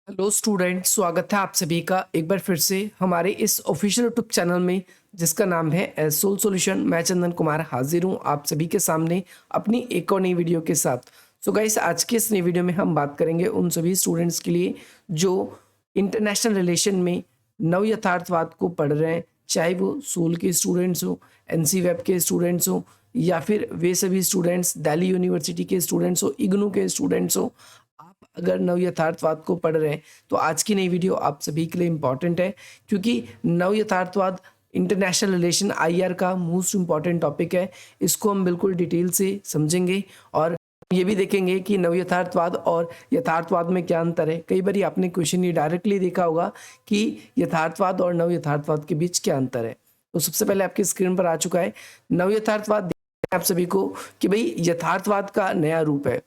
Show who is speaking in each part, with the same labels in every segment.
Speaker 1: Hello student, स्वागत है आप सभी का एक बार फिर से हमारे इस ऑफिशियल यूट्यूब चैनल में जिसका नाम है एसोल सॉल्यूशन। मैं चंदन कुमार हाजिर हूँ आप सभी के सामने अपनी एक और नई वीडियो के साथ। सो गाइस, आज के इस नई वीडियो में हम बात करेंगे उन सभी स्टूडेंट्स के लिए जो इंटरनेशनल रिलेशन में नव यथार्थवाद को पढ़ रहे हैं, चाहे वो सोल के स्टूडेंट्स हो, एनसी वेब के स्टूडेंट्स हो, या फिर वे सभी स्टूडेंट्स दिल्ली यूनिवर्सिटी के स्टूडेंट्स हो, इग्नू के स्टूडेंट्स हो। आप अगर नव यथार्थवाद को पढ़ रहे हैं तो आज की नई वीडियो आप सभी के लिए इम्पॉर्टेंट है, क्योंकि नव यथार्थवाद इंटरनेशनल रिलेशन आईआर का मोस्ट इम्पॉर्टेंट टॉपिक है। इसको हम बिल्कुल डिटेल से समझेंगे और ये भी देखेंगे कि नव यथार्थवाद और यथार्थवाद में क्या अंतर है। कई बार आपने क्वेश्चन ये डायरेक्टली देखा होगा कि यथार्थवाद और नव यथार्थवाद के बीच क्या अंतर है। तो सबसे पहले आपकी स्क्रीन पर आ चुका है नव यथार्थवाद आप सभी को कि भाई यथार्थवाद का नया रूप है,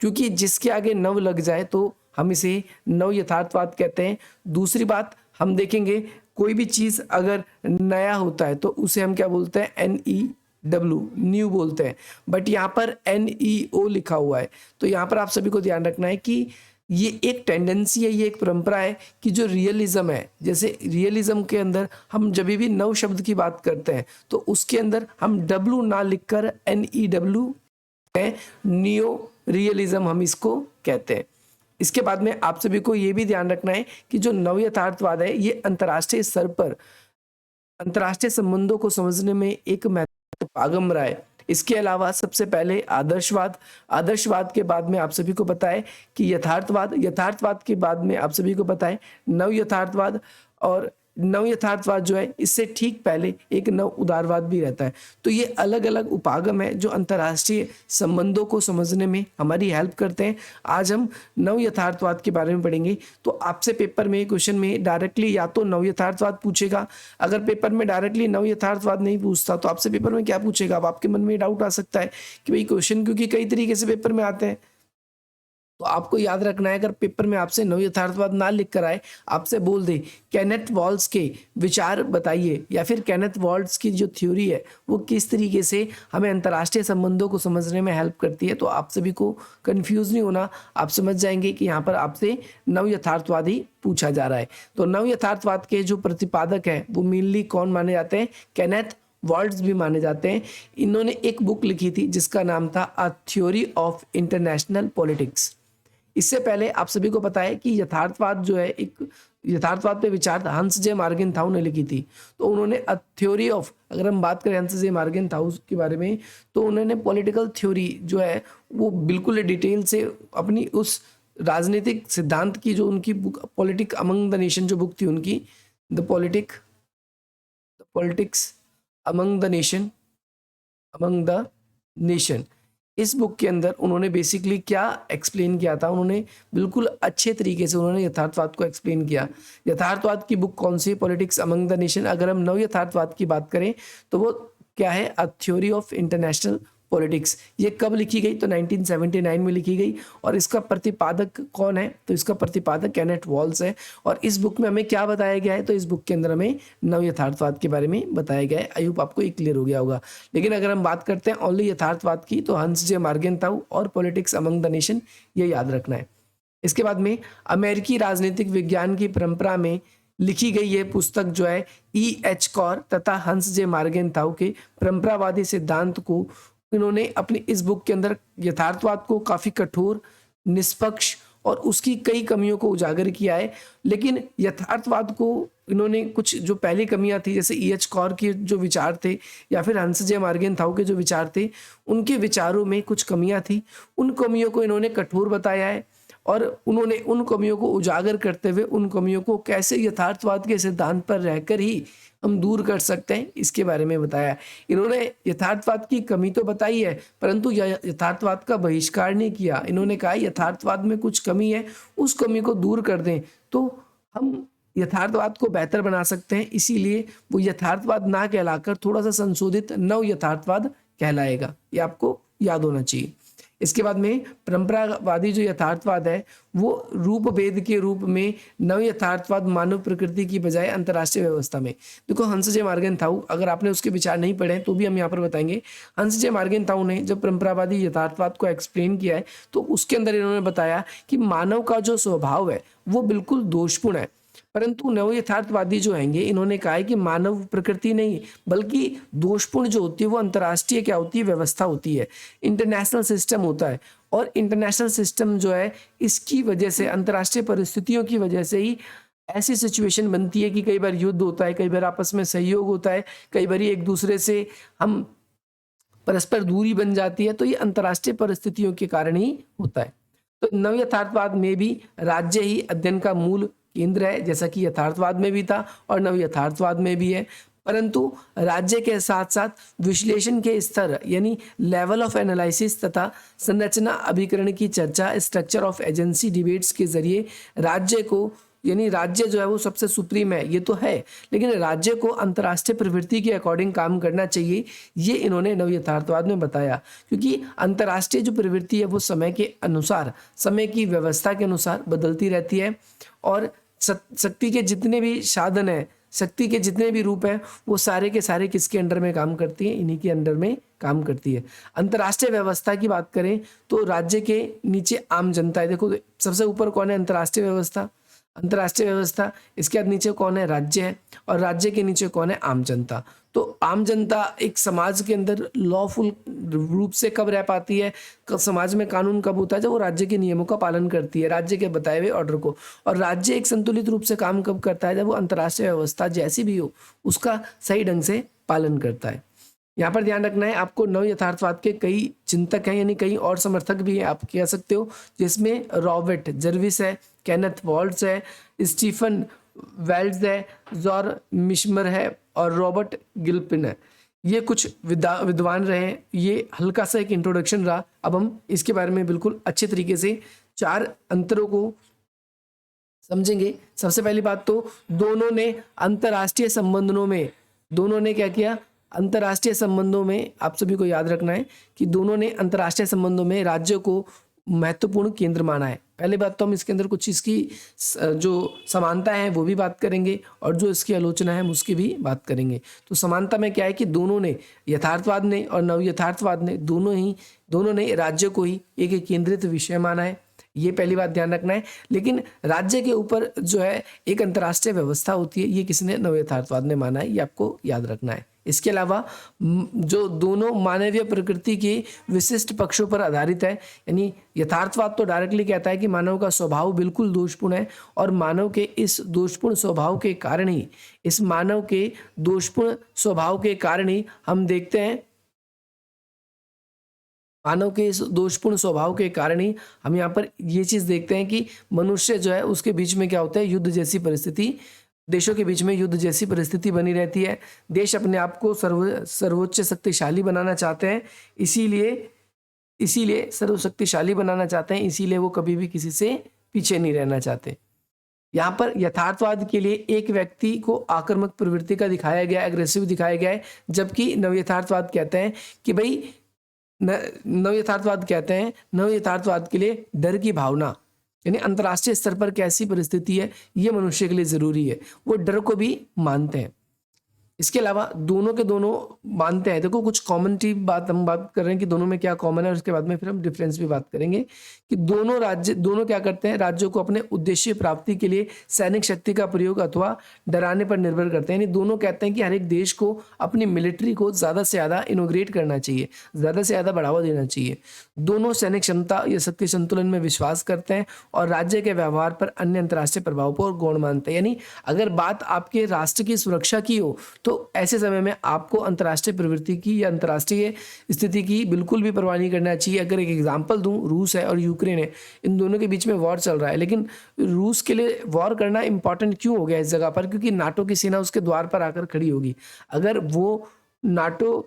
Speaker 1: क्योंकि जिसके आगे नव लग जाए तो हम इसे नव यथार्थवाद कहते हैं। दूसरी बात हम देखेंगे, कोई भी चीज़ अगर नया होता है तो उसे हम क्या बोलते हैं, NEW, न्यू बोलते हैं। बट यहाँ पर NEO लिखा हुआ है, तो यहाँ पर आप सभी को ध्यान रखना है कि ये एक टेंडेंसी है, ये एक परंपरा है कि जो रियलिज्म है, जैसे रियलिज्म के अंदर हम जब भी नव शब्द की बात करते हैं तो उसके अंदर हम W ना लिखकर NEW है, नियो रियलिज्म हम इसको कहते हैं। इसके बाद में आप सभी को ये भी ध्यान रखना है कि जो नव यथार्थवाद है ये अंतर्राष्ट्रीय स्तर पर अंतर्राष्ट्रीय संबंधों को समझने में एक महत्वपूर्ण आगम रहा है। इसके अलावा सबसे पहले आदर्शवाद, आदर्शवाद के बाद में आप सभी को पता है कि यथार्थवाद, यथार्थवाद के बाद में आप सभी को पता है नव यथार्थवाद, और नव यथार्थवाद जो है इससे ठीक पहले एक नव उदारवाद भी रहता है। तो ये अलग अलग उपागम है जो अंतर्राष्ट्रीय संबंधों को समझने में हमारी हेल्प करते हैं। आज हम नव यथार्थवाद के बारे में पढ़ेंगे। तो आपसे पेपर में क्वेश्चन में डायरेक्टली या तो नव यथार्थवाद पूछेगा, अगर पेपर में डायरेक्टली नव यथार्थवाद नहीं पूछता तो आपसे पेपर में क्या पूछेगा। अब आपके मन में डाउट आ सकता है कि भाई क्वेश्चन क्योंकि कई तरीके से पेपर में आते हैं, तो आपको याद रखना है अगर पेपर में आपसे नव यथार्थवाद ना लिख कर आए, आपसे बोल दे केनेथ वॉल्स के विचार बताइए या फिर केनेथ वॉल्स की जो थ्योरी है वो किस तरीके से हमें अंतर्राष्ट्रीय संबंधों को समझने में हेल्प करती है, तो आप सभी को कंफ्यूज नहीं होना। आप समझ जाएंगे कि यहाँ पर आपसे नव यथार्थवाद ही पूछा जा रहा है। तो नव यथार्थवाद के जो प्रतिपादक है वो मेनली कौन माने जाते हैं, केनेथ वर्ड्स भी माने जाते हैं। इन्होंने एक बुक लिखी थी जिसका नाम था a theory of international politics. इससे पहले आप सभी को पता है कि यथार्थवाद जो है, एक यथार्थवाद पे विचार हंस जे मार्गेनथाउ ने लिखी थी। तो उन्होंने अ थ्योरी ऑफ, अगर हम बात करें हंस जे मार्गेनथाउ के बारे में, तो उन्होंने पॉलिटिकल थ्योरी जो है वो बिल्कुल डिटेल से अपनी उस राजनीतिक सिद्धांत की जो उनकी book politic among the nation जो बुक थी उनकी, the politics among the nation, among the nation, इस बुक के अंदर उन्होंने बेसिकली क्या एक्सप्लेन किया था, उन्होंने बिल्कुल अच्छे तरीके से उन्होंने यथार्थवाद को एक्सप्लेन किया। यथार्थवाद की बुक कौन सी, पॉलिटिक्स अमंग द नेशन। अगर हम नव यथार्थवाद की बात करें तो वो क्या है, a theory of international politics. ये कब लिखी गई, तो 1979 में लिखी गई। और इसका प्रतिपादक कौन है, तो इसका प्रतिपादक केनेथ वॉल्स है। और इस बुक में हमें क्या बताया गया है, तो इस बुक के अंदर हमें नव यथार्थवाद के बारे में बताया गया है। आई होप आपको ये क्लियर हो गया होगा। लेकिन अगर हम बात करते हैं ओनली यथार्थवाद की, तो हंस जे मार्गेनथाउ और पॉलिटिक्स अमंग द नेशन, ये याद रखना है। इसके बाद में अमेरिकी राजनीतिक विज्ञान की परंपरा में लिखी गई ये पुस्तक जो है E.H. कॉर तथा हंस जे मार्गेनथाउ के परंपरावादी सिद्धांत को इन्होंने अपनी इस बुक के अंदर यथार्थवाद को काफी कठोर, निष्पक्ष और उसकी कई कमियों को उजागर किया है। लेकिन यथार्थवाद को इन्होंने कुछ जो पहली कमियां थी, जैसे E.H. कॉर के जो विचार थे या फिर हंस जे मार्गेनथाउ के जो विचार थे, उनके विचारों में कुछ कमियां थी। उन कमियों को इन्होंने कठोर बताया है और उन्होंने उन कमियों को उजागर करते हुए उन कमियों को कैसे यथार्थवाद के सिद्धांत पर रहकर ही हम दूर कर सकते हैं, इसके बारे में बताया। इन्होंने यथार्थवाद की कमी तो बताई है, परंतु यथार्थवाद का बहिष्कार नहीं किया। इन्होंने कहा यथार्थवाद में कुछ कमी है, उस कमी को दूर कर दें तो हम यथार्थवाद को बेहतर बना सकते हैं। इसीलिए वो यथार्थवाद ना कहलाकर थोड़ा सा संशोधित नव यथार्थवाद कहलाएगा। ये आपको याद होना चाहिए। इसके बाद में परंपरावादी जो यथार्थवाद है वो रूप भेद के रूप में नव यथार्थवाद मानव प्रकृति की बजाय अंतर्राष्ट्रीय व्यवस्था में। देखो हंस जे मार्गेनथाउ, अगर आपने उसके विचार नहीं पढ़े तो भी हम यहाँ पर बताएंगे। हंस जे मार्गेनथाउ ने जब परंपरावादी यथार्थवाद को एक्सप्लेन किया है तो उसके अंदर इन्होंने बताया कि मानव का जो स्वभाव है वो बिल्कुल दोषपूर्ण है, परंतु नव यथार्थवादी जो हैंगे इन्होंने कहा है कि मानव प्रकृति नहीं बल्कि दोषपूर्ण जो होती है वो अंतर्राष्ट्रीय क्या होती है, व्यवस्था होती है, इंटरनेशनल सिस्टम होता है। और इंटरनेशनल सिस्टम जो है इसकी वजह से, अंतर्राष्ट्रीय परिस्थितियों की वजह से ही ऐसी सिचुएशन बनती है कि कई बार युद्ध होता है, कई बार आपस में सहयोग होता है, कई बार एक दूसरे से हम परस्पर दूरी बन जाती है, तो ये अंतर्राष्ट्रीय परिस्थितियों के कारण ही होता है। तो नव यथार्थवाद में भी राज्य ही अध्ययन का मूल केंद्र है, जैसा कि यथार्थवाद में भी था और नव यथार्थवाद में भी है, परंतु राज्य के साथ साथ विश्लेषण के स्तर यानी लेवल ऑफ एनालिसिस तथा संरचना अभिकरण की चर्चा, स्ट्रक्चर ऑफ एजेंसी डिबेट्स के जरिए राज्य को, यानी राज्य जो है वो सबसे सुप्रीम है ये तो है, लेकिन राज्य को अंतर्राष्ट्रीय प्रवृत्ति के अकॉर्डिंग काम करना चाहिए, ये इन्होंने नव यथार्थवाद में बताया। क्योंकि अंतर्राष्ट्रीय जो प्रवृत्ति है वो समय के अनुसार, समय की व्यवस्था के अनुसार बदलती रहती है और शक्ति के जितने भी साधन हैं, शक्ति के जितने भी रूप हैं वो सारे के सारे किसके अंडर में काम करती है, इन्हीं के अंडर में काम करती है। अंतर्राष्ट्रीय व्यवस्था की बात करें तो राज्य के नीचे आम जनता है। देखो सबसे ऊपर कौन है, अंतर्राष्ट्रीय व्यवस्था, अंतर्राष्ट्रीय व्यवस्था, इसके बाद नीचे कौन है, राज्य है, और राज्य के नीचे कौन है, आम जनता। तो आम जनता एक समाज के अंदर लॉफुल रूप से कब रह पाती है, समाज में कानून कब होता है, जब वो राज्य के नियमों का पालन करती है, राज्य के बताए हुए ऑर्डर को। और राज्य एक संतुलित रूप से काम कब करता है, जब वो अंतर्राष्ट्रीय व्यवस्था जैसी भी हो उसका सही ढंग से पालन करता है। यहाँ पर ध्यान रखना है आपको, नव यथार्थवाद के कई चिंतक हैं, यानी कई और समर्थक भी हैं आप कह सकते हो, जिसमें रॉबर्ट जर्विस है, केनेथ वॉल्ट्स है, स्टीफन वेल्ड्स है, जॉर मिशमर है और रॉबर्ट गिल्पिन है। ये कुछ विद्वान रहे। ये हल्का सा एक इंट्रोडक्शन रहा। अब हम इसके बारे में बिल्कुल अच्छे तरीके से चार अंतरों को समझेंगे। सबसे पहली बात तो दोनों ने अंतर्राष्ट्रीय संबंधों में, दोनों ने क्या किया, अंतर्राष्ट्रीय संबंधों में आप सभी को याद रखना है कि दोनों ने अंतर्राष्ट्रीय संबंधों में राज्य को महत्वपूर्ण केंद्र माना है। पहले बात तो हम इसके अंदर कुछ इसकी जो समानता है वो भी बात करेंगे और जो इसकी आलोचना है उसकी भी बात करेंगे। तो समानता में क्या है कि दोनों ने, यथार्थवाद ने और नव यथार्थवाद ने, दोनों ने राज्य को ही एक केंद्रित विषय माना है, ये पहली बात ध्यान रखना है। लेकिन राज्य के ऊपर जो है एक अंतर्राष्ट्रीय व्यवस्था होती है, ये किसने, नव यथार्थवाद ने माना है, ये आपको याद रखना है। इसके अलावा जो दोनों मानवीय प्रकृति के विशिष्ट पक्षों पर आधारित है, यानी यथार्थवाद तो डायरेक्टली कहता है कि मानव का स्वभाव बिल्कुल दोषपूर्ण है और मानव के इस दोषपूर्ण स्वभाव के कारण ही, इस मानव के दोषपूर्ण स्वभाव के कारण ही हम देखते हैं, मानव के इस दोषपूर्ण स्वभाव के कारण ही हम यहाँ पर ये चीज़ देखते हैं कि मनुष्य जो है उसके बीच में क्या होता है, युद्ध जैसी परिस्थिति, देशों के बीच में युद्ध जैसी परिस्थिति बनी रहती है। देश अपने आप को सर्वोच्च शक्तिशाली बनाना चाहते हैं, इसीलिए सर्वशक्तिशाली बनाना चाहते हैं, इसीलिए वो कभी भी किसी से पीछे नहीं रहना चाहते। यहाँ पर यथार्थवाद के लिए एक व्यक्ति को आक्रामक प्रवृत्ति का दिखाया गया, एग्रेसिव दिखाया गया है, जबकि नव यथार्थवाद कहते हैं कि भाई नव यथार्थवाद के लिए डर की भावना, यानी अंतर्राष्ट्रीय स्तर पर कैसी परिस्थिति है ये मनुष्य के लिए जरूरी है, वो डर को भी मानते हैं। इसके अलावा दोनों के दोनों मानते हैं, देखो कुछ कॉमन बात हम बात कर रहे हैं कि दोनों में क्या कॉमन है, और उसके बाद में फिर हम डिफरेंस भी बात करेंगे कि दोनों क्या करते हैं, राज्यों को अपने उद्देश्य प्राप्ति के लिए सैनिक शक्ति का प्रयोग अथवा डराने पर निर्भर करते हैं। यानी दोनों कहते हैं कि हर एक देश को अपनी मिलिट्री को ज़्यादा से ज़्यादा इनोग्रेट करना चाहिए, ज़्यादा से ज़्यादा बढ़ावा देना चाहिए। दोनों सैनिक क्षमता या शक्ति संतुलन में विश्वास करते हैं और राज्य के व्यवहार पर अन्य अंतर्राष्ट्रीय प्रभाव पर गौण मानते हैं। यानी अगर बात आपके राष्ट्र की सुरक्षा की हो तो ऐसे समय में आपको अंतर्राष्ट्रीय प्रवृत्ति की या अंतर्राष्ट्रीय स्थिति की बिल्कुल भी परवाह नहीं करना चाहिए। अगर एक एग्जांपल दूं, रूस है और यूक्रेन है, इन दोनों के बीच में वॉर चल रहा है, लेकिन रूस के लिए वॉर करना इंपॉर्टेंट क्यों हो गया इस जगह पर, क्योंकि नाटो की सेना उसके द्वार पर आकर खड़ी होगी। अगर वो नाटो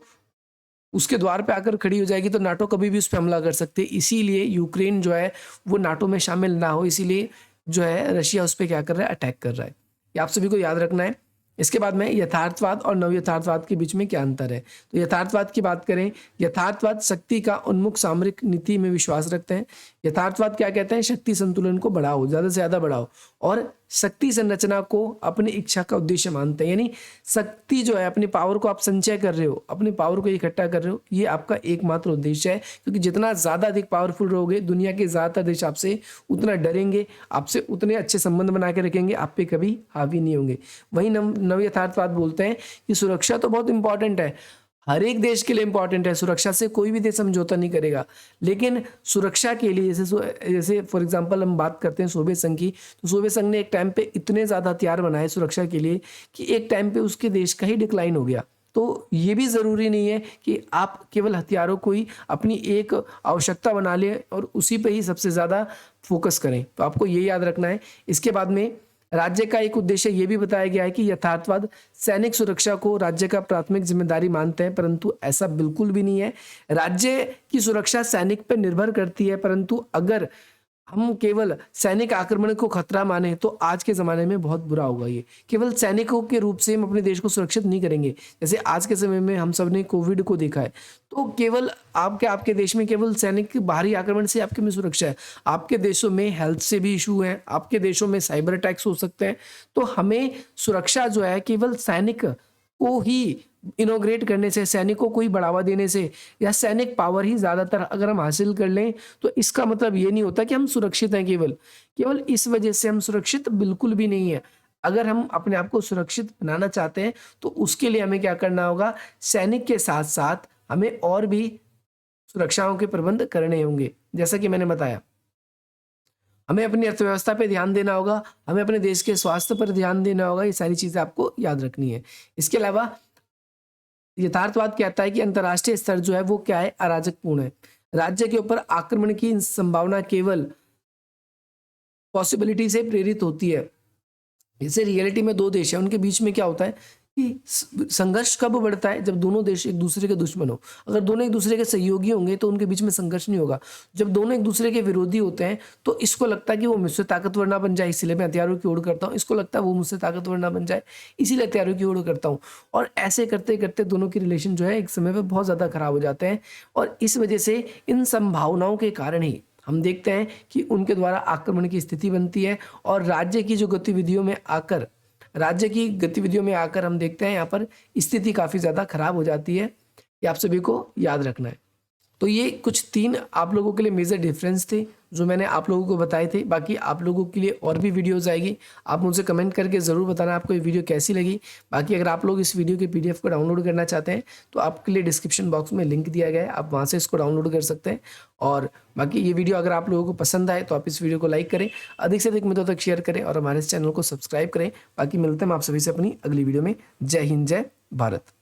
Speaker 1: उसके द्वार पे आकर खड़ी हो जाएगी तो नाटो कभी भी उस पर हमला कर सकते हैं। इसीलिए यूक्रेन जो है वो नाटो में शामिल ना हो, इसीलिए जो है रशिया उस पर क्या कर रहा है, अटैक कर रहा है। ये आप सभी को याद रखना है। इसके बाद में यथार्थवाद और नव यथार्थवाद के बीच में क्या अंतर है। तो यथार्थवाद की बात करें, यथार्थवाद शक्ति का उन्मुख सामरिक नीति में विश्वास रखते हैं। यथार्थवाद क्या कहते हैं, शक्ति संतुलन को बढ़ाओ, ज़्यादा से ज़्यादा बढ़ाओ, और शक्ति संरचना को अपनी इच्छा का उद्देश्य मानते हैं। यानी शक्ति जो है, अपनी पावर को आप संचय कर रहे हो, अपनी पावर को इकट्ठा कर रहे हो, ये आपका एकमात्र उद्देश्य है। क्योंकि जितना ज़्यादा अधिक पावरफुल रहोगे, दुनिया के ज़्यादातर देश आपसे उतना डरेंगे, आपसे उतने अच्छे संबंध बना के रखेंगे, आप पे कभी हावी नहीं होंगे। वहीं नव यथार्थवाद बोलते हैं कि सुरक्षा तो बहुत इंपॉर्टेंट है, हर एक देश के लिए इंपॉर्टेंट है, सुरक्षा से कोई भी देश समझौता नहीं करेगा, लेकिन सुरक्षा के लिए जैसे फॉर एग्जांपल हम बात करते हैं सोवियत संघ की, तो सोवियत संघ ने एक टाइम पे इतने ज़्यादा हथियार बनाए सुरक्षा के लिए कि एक टाइम पे उसके देश का ही डिक्लाइन हो गया। तो ये भी ज़रूरी नहीं है कि आप केवल हथियारों को ही अपनी एक आवश्यकता बना लें और उसी पे ही सबसे ज़्यादा फोकस करें। तो आपको ये याद रखना है। इसके बाद में राज्य का एक उद्देश्य ये भी बताया गया है कि यथार्थवाद सैनिक सुरक्षा को राज्य का प्राथमिक जिम्मेदारी मानते हैं, परंतु ऐसा बिल्कुल भी नहीं है। राज्य की सुरक्षा सैनिक पर निर्भर करती है, परंतु अगर हम केवल सैनिक आक्रमण को खतरा माने तो आज के ज़माने में बहुत बुरा होगा। ये केवल सैनिकों के रूप से हम अपने देश को सुरक्षित नहीं करेंगे। जैसे आज के समय में हम सब ने कोविड को देखा है, तो केवल आपके देश में केवल सैनिक के बाहरी आक्रमण से आपके में सुरक्षा है, आपके देशों में हेल्थ से भी इशू है, आपके देशों में साइबर अटैक्स हो सकते हैं। तो हमें सुरक्षा जो है केवल सैनिक को ही इनोग्रेट करने से, सैनिकों को ही बढ़ावा देने से, या सैनिक पावर ही ज़्यादातर अगर हम हासिल कर लें, तो इसका मतलब ये नहीं होता कि हम सुरक्षित हैं। केवल इस वजह से हम सुरक्षित बिल्कुल भी नहीं है। अगर हम अपने आप को सुरक्षित बनाना चाहते हैं तो उसके लिए हमें क्या करना होगा, सैनिक के साथ साथ हमें और भी सुरक्षाओं के प्रबंध करने होंगे। जैसा कि मैंने बताया, हमें अपनी अर्थव्यवस्था पे ध्यान देना होगा, हमें अपने देश के स्वास्थ्य पर ध्यान देना होगा। ये सारी चीज़ें आपको याद रखनी है। इसके अलावा यथार्थवाद कहता है कि अंतर्राष्ट्रीय स्तर जो है वो क्या है, अराजकपूर्ण है। राज्य के ऊपर आक्रमण की संभावना केवल पॉसिबिलिटी से प्रेरित होती है। जैसे रियलिटी में दो देश है, उनके बीच में क्या होता है कि संघर्ष कब बढ़ता है, जब दोनों देश एक दूसरे के दुश्मन हो। अगर दोनों एक दूसरे के सहयोगी होंगे तो उनके बीच में संघर्ष नहीं होगा। जब दोनों एक दूसरे के विरोधी होते हैं तो इसको लगता है कि वो मुझसे ताकतवर ना बन जाए, इसलिए मैं हथियारों की ओर करता हूँ, इसको लगता है वो मुझसे ताकतवर ना बन जाए, इसीलिए हथियारों की ओर करता हूँ। और ऐसे करते करते दोनों की रिलेशन जो है एक समय पर बहुत ज़्यादा खराब हो जाते हैं। और इस वजह से इन संभावनाओं के कारण ही हम देखते हैं कि उनके द्वारा आक्रमण की स्थिति बनती है। और राज्य की गतिविधियों में आकर हम देखते हैं यहाँ पर स्थिति काफ़ी ज़्यादा खराब हो जाती है। ये आप सभी को याद रखना है। तो ये कुछ 3 आप लोगों के लिए मेजर डिफरेंस थे जो मैंने आप लोगों को बताए थे। बाकी आप लोगों के लिए और भी वीडियोज़ आएगी, आप मुझे कमेंट करके ज़रूर बताना आपको ये वीडियो कैसी लगी। बाकी अगर आप लोग इस वीडियो के PDF को डाउनलोड करना चाहते हैं तो आपके लिए डिस्क्रिप्शन बॉक्स में लिंक दिया गया है, आप वहाँ से इसको डाउनलोड कर सकते हैं। और बाकी ये वीडियो अगर आप लोगों को पसंद आए तो आप इस वीडियो को लाइक करें, अधिक से अधिक मित्रों तक शेयर करें और हमारे इस चैनल को सब्सक्राइब करें। बाकी मिलते हैं हम आप सभी से अपनी अगली वीडियो में। जय हिंद, जय भारत।